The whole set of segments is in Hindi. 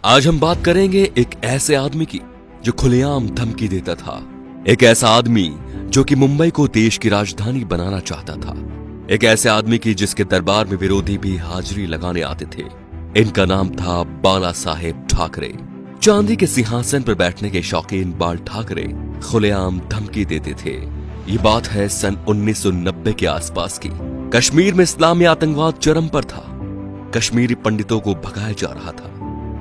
आज हम बात करेंगे एक ऐसे आदमी की जो खुलेआम धमकी देता था। एक ऐसा आदमी जो कि मुंबई को देश की राजधानी बनाना चाहता था। एक ऐसे आदमी की जिसके दरबार में विरोधी भी हाजिरी लगाने आते थे। इनका नाम था बाला साहेब ठाकरे। चांदी के सिंहासन पर बैठने के शौकीन बाल ठाकरे खुलेआम धमकी देते थे। ये बात है सन 1990 के आसपास की। कश्मीर में इस्लामी आतंकवाद चरम पर था। कश्मीरी पंडितों को भगाया जा रहा था।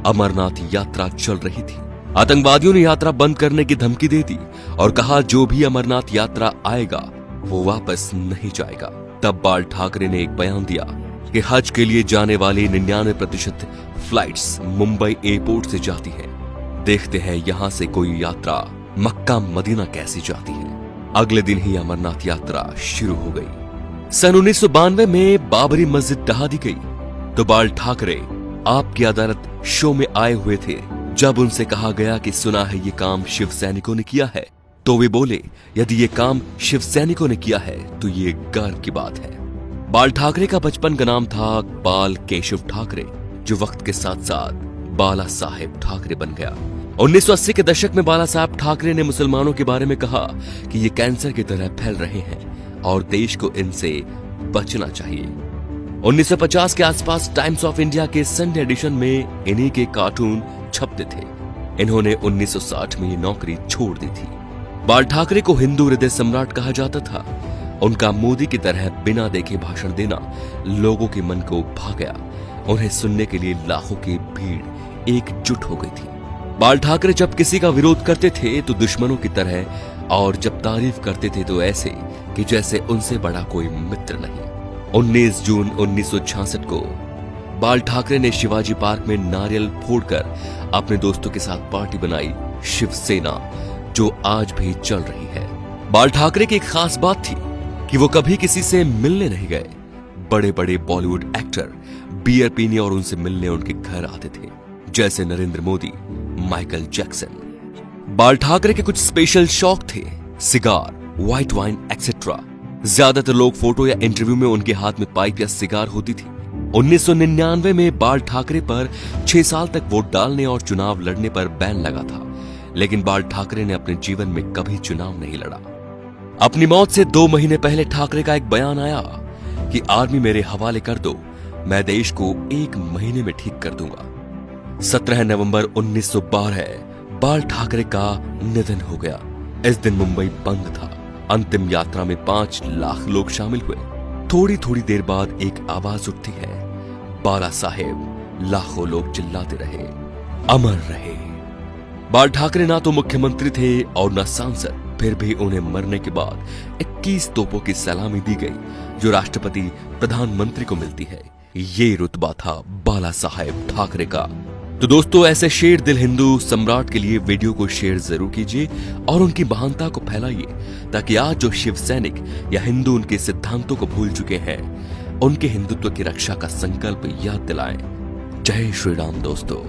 अमरनाथ यात्रा चल रही थी। आतंकवादियों ने यात्रा बंद करने की धमकी दे दी और कहा जो भी अमरनाथ यात्रा आएगा वो वापस नहीं जाएगा। तब बाल ठाकरे ने एक बयान दिया कि हज के लिए जाने वाली 99% फ्लाइट्स मुंबई एयरपोर्ट से जाती हैं। देखते हैं यहां से कोई यात्रा मक्का मदीना कैसी जाती है। अगले दिन ही अमरनाथ यात्रा शुरू हो गई। सन 1992 में बाबरी मस्जिद ढहा दी गई तो बाल ठाकरे आपकी अदालत शो में आए हुए थे। जब उनसे कहा गया कि सुना है ये काम शिव सैनिकों ने किया है, तो वे बोले यदि ये काम शिव सैनिकों ने किया है तो ये गर्व की बात है। बाल ठाकरे का बचपन का नाम था बाल केशव ठाकरे, जो वक्त के साथ साथ बाला साहेब ठाकरे बन गया। 1980 के दशक में बाला साहेब ठाकरे ने मुसलमानों के बारे में कहा कि ये कैंसर की तरह फैल रहे हैं और देश को इनसे बचना चाहिए। 1950 के आसपास टाइम्स ऑफ इंडिया के संडे एडिशन में इन्हीं के कार्टून छपते थे। इन्होंने 1960 में ये नौकरी छोड़ दी थी। बाल ठाकरे को हिंदू हृदय सम्राट कहा जाता था। उनका मोदी की तरह बिना देखे भाषण देना लोगों के मन को भा गया। उन्हें सुनने के लिए लाखों की भीड़ एकजुट हो गई थी। बाल ठाकरे जब किसी का विरोध करते थे तो दुश्मनों की तरह, और जब तारीफ करते थे तो ऐसे कि जैसे उनसे बड़ा कोई मित्र नहीं। 19 जून 1966 को बाल ठाकरे ने शिवाजी पार्क में नारियल फोड़कर अपने दोस्तों के साथ पार्टी बनाई, शिवसेना, जो आज भी चल रही है। बाल ठाकरे की एक खास बात थी कि वो कभी किसी से मिलने नहीं गए। बड़े बड़े बॉलीवुड एक्टर बियर पीने और उनसे मिलने उनके घर आते थे, जैसे नरेंद्र मोदी, माइकल जैक्सन। बाल ठाकरे के कुछ स्पेशल शौक थे, सिगार, व्हाइट वाइन एक्सेट्रा। ज्यादातर लोग फोटो या इंटरव्यू में उनके हाथ में पाइप या सिगार होती थी। 1999 में बाल ठाकरे पर 6 साल तक वोट डालने और चुनाव लड़ने पर बैन लगा था, लेकिन बाल ठाकरे ने अपने जीवन में कभी चुनाव नहीं लड़ा। अपनी मौत से 2 महीने पहले ठाकरे का एक बयान आया कि आर्मी मेरे हवाले कर दो, मैं देश को 1 महीने में ठीक कर दूंगा। 17 नवंबर 1912 बाल ठाकरे का निधन हो गया। इस दिन मुंबई बंद था। अंतिम यात्रा में 5 लाख लोग शामिल हुए। थोड़ी थोड़ी देर बाद एक आवाज उठती है, बाला साहेब। लाखों लोग चिल्लाते रहे, अमर रहे। बाल ठाकरे ना तो मुख्यमंत्री थे और न सांसद, फिर भी उन्हें मरने के बाद 21 तोपों की सलामी दी गई, जो राष्ट्रपति प्रधानमंत्री को मिलती है। ये रुतबा था बाला साहेब ठाकरे का। तो दोस्तों, ऐसे शेर दिल हिंदू सम्राट के लिए वीडियो को शेयर जरूर कीजिए और उनकी महानता को फैलाइए, ताकि आज जो शिव सैनिक या हिंदू उनके सिद्धांतों को भूल चुके हैं, उनके हिंदुत्व की रक्षा का संकल्प याद दिलाएं। जय श्री राम दोस्तों।